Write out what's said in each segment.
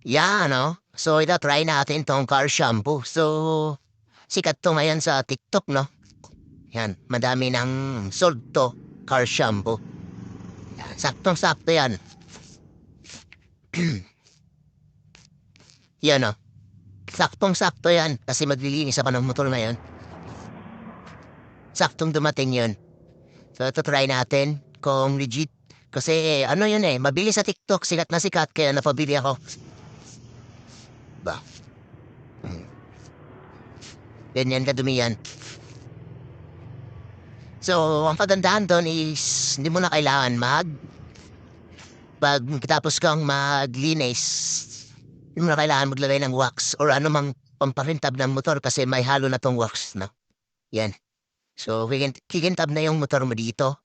Yan, no? So, ita-try natin tong car shampoo. So, sikat to ngayon sa TikTok, no? Yan, madami ng sold to car shampoo. Yan, saktong-sakto yan. Yan, no? Saktong-sakto yan kasi maglilinis ako ng motor ngayon. Saktong dumating yun. So, ito try natin kung legit. Kasi ano yun eh, mabilis sa TikTok, sikat na sikat, kaya napabili ako. Ba? Ganyan kadumi yan. So, ang pagandahan doon is hindi mo na kailangan pag tapos kang maglinis, hindi mo na kailangan maglagay ng wax or anumang pampakintab ng motor kasi may halo na tong wax, no? Yan. So, kikintab na yung motor mo dito.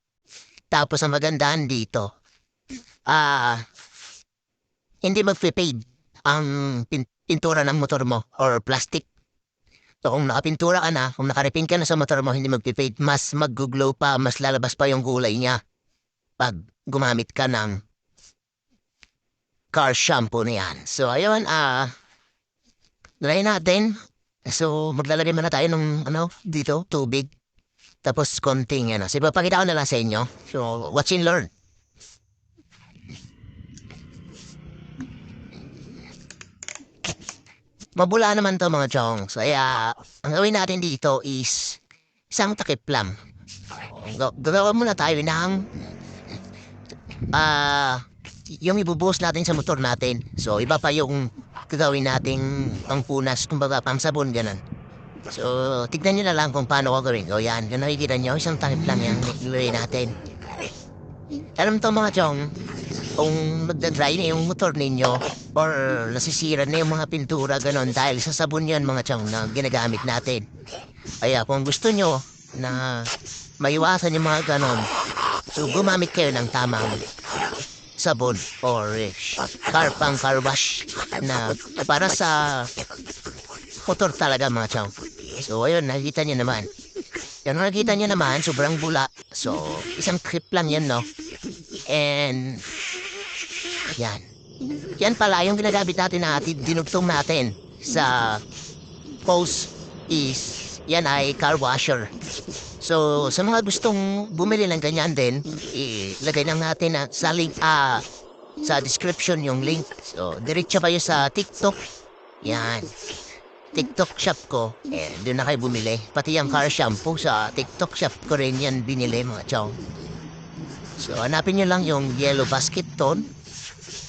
Tapos ang magandahan dito, ah, hindi magpe-fade ang pintura ng motor mo or plastic. So kung nakapintura ka na, kung nakarepin ka na sa motor mo, hindi magpipade, mas mag-glow pa, mas lalabas pa yung kulay niya pag gumamit ka ng car shampoo na yan. So ayun, lagay natin. So maglalagay muna tayo ng dito, tubig. Tapos konting So ipapakita ko na lang sa inyo. So watch and learn. Mabula naman to mga chong. So ang gawin natin dito is isang takip lang. Gagawa muna tayo ng yung ibubuhos natin sa motor natin. So iba pa yung gagawin nating pangpunas, kumbaga pangsabon ganun. So tignan nyo na lang kung paano ko gawin. O yan, kung nakikita nyo, isang takip lang yan gawin natin. Alam to mga chong, kung nagda-dry na yung motor ninyo or nasisira na yung mga pintura ganon dahil sa sabon yan mga chong na ginagamit natin. Kaya kung gusto nyo na maiwasan yung mga ganon, so gumamit kayo ng tamang sabon or car wash na para sa motor talaga mga chong. So ayun, nakikita nyo naman. Yan, nakikita nyo naman, sobrang bula. So, isang clip lang yan, no? And, yan. Yan pala, yung ginagamit natin na dinugtong natin sa post is, yan ay car washer. So, sa mga gustong bumili ng ganyan din, ilagay lang natin sa link, sa description yung link. So, diretso kayo sa TikTok. Yan. TikTok shop ko, doon na kayo bumili. Pati yung car shampoo sa TikTok shop ko rin yan binili mga chong. So, hanapin nyo lang yung yellow basket tone.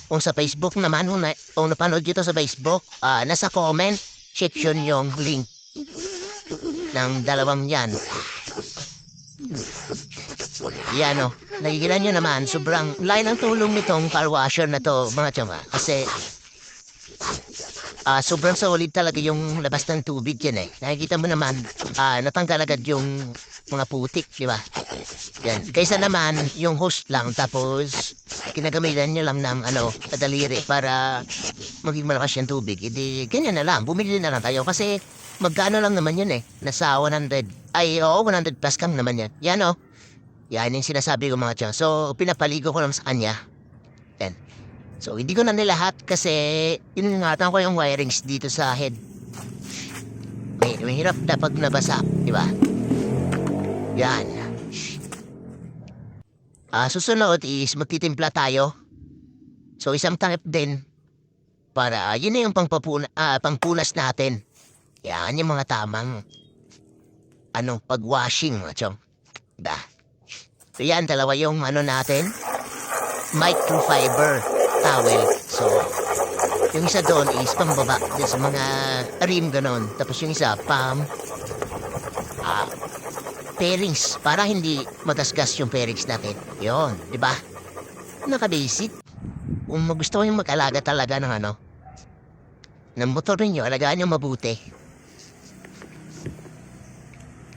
Kung sa Facebook naman, kung napanood nyo sa Facebook, nasa comment section yung link ng dalawang yan. Yan o. Nakikita nyo naman, sobrang lain ang tulong nitong car washer na to mga chong. Kasi, sobrang solid talaga yung labas ng tubig yan eh. Nakikita mo naman, natanggal agad yung mga putik, di ba? Yan. Kaysa naman, yung hose lang, tapos kinagamitan nyo lang ng kadaliri para maging malakas yung tubig. Hindi, ganyan na lang. Bumili na lang tayo kasi magkano lang naman yun eh. Nasa 100, 100 plus kang naman yan. Yan o. Yan yung sinasabi ko mga tiyan. So, pinapaligo ko lang sa kanya. Yan. So, hindi ko na nilahat kasi iningatan ko yung wirings dito sa head. May hirap na pag nabasa, di ba? Yan. Susunod is magtitimpla tayo. So, isang takip din para yun na yung pangpunas natin. Yan yung mga tamang pag-washing, mga chong. Diba? So, yan, dalawa yung natin. Microfiber towel. So, yung isa doon is pambaba din sa mga rim ganon. Tapos yung isa, pairings para hindi magasgas yung pairings natin. Yon, di ba? Naka-basic. Kung gusto ko yung mag-alaga talaga ng motor ninyo, alagaan nyo mabuti.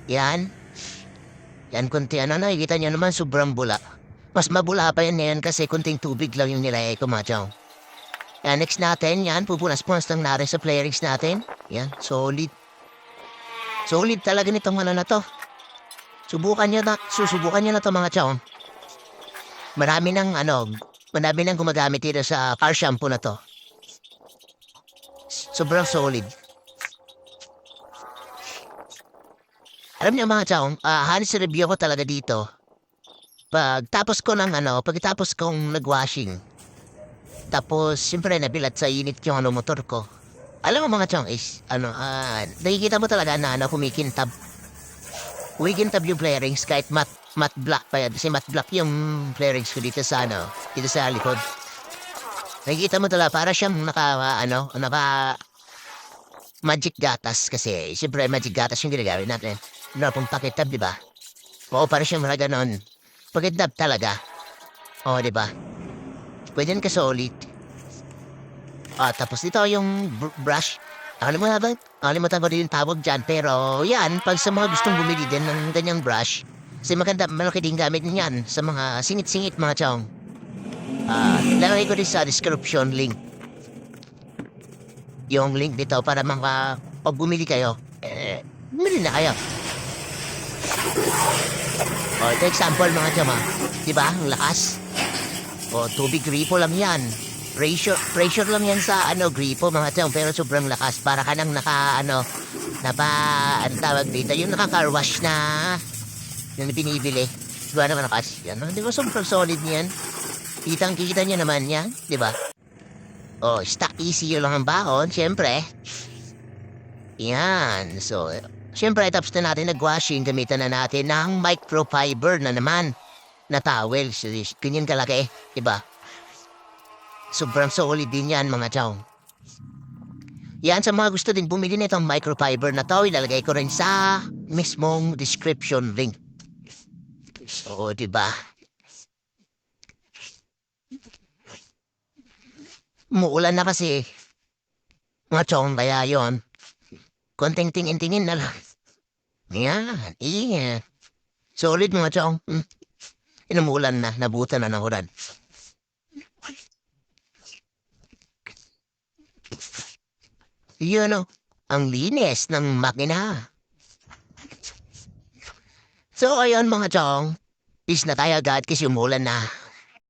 Yan. Yan, kunti nakikita nyo naman sobrang bula. Mas mabula pa yan ngayon kasi kunting tubig lang yung nilagay ko, machaw. Yan, next natin, yan, pupunas-punas lang natin sa pairings natin. Yan, solid. Solid talaga nitong na to. Susubukan nyo na to mga chow. Marami nang gumagamit dito sa car shampoo na to. Sobrang solid. Alam niyo mga chong, halos review ko talaga dito. Pagkatapos kong nag-washing, tapos siyempre nabilat sa init yung motor ko. Alam mo mga chong is, nakikita mo talaga na kumikintab. Kumikintab yung flarings kahit matte black pa yan. Kasi matte black yung flarings ko dito dito sa likod. Nakikita mo talaga para siyang naka magic gatas kasi siyempre magic gatas yung ginagamit natin. Pong pakitab, di ba? Oo, para siyang mga ganon. Pakitab talaga. Oo, di ba? Pwede ka solid. Tapos ito yung brush. Nakalimutan ko rin yung tawag dyan. Pero yan, pag sa mga gustong bumili din ng ganyang brush, kasi maganda, malaki din gamit niyan sa mga singit-singit mga chong. Lagay ko rin sa description link. Yung link dito para pag bumili kayo, bumili na kayo. Ito example mga chong diba? Ang lakas. Tubig gripo lang yan. Pressure lang yan sa gripo mga chong, pero sobrang lakas. Para ka nang ano tawag dito, yung naka-car wash na yung binibili. Diba naman lakas yan? Di ba sobrang solid niyan? Kitang-kita niya naman yan, di ba? Stock ECU lang ang bahon, syempre. Yan, so, syempre, tapos na natin nag-washing, gamitan na natin ng microfiber na naman na towel. So, ganyan kalaki, di ba? Sobrang solid din yan, mga chong. Yan, sa mga gusto din bumili nitong microfiber na to, ilalagay ko rin sa mismong description link. So, di ba? Muulan na kasi. Mga chong, kaya yon. Konting tingin-tingin na lang. Yan, iya. Solid mga chong. Inumulan na, nabutan na ng ulan. Yun ang linis ng makina. So, ayun mga chong. Peace na tayo agad kasi umulan na.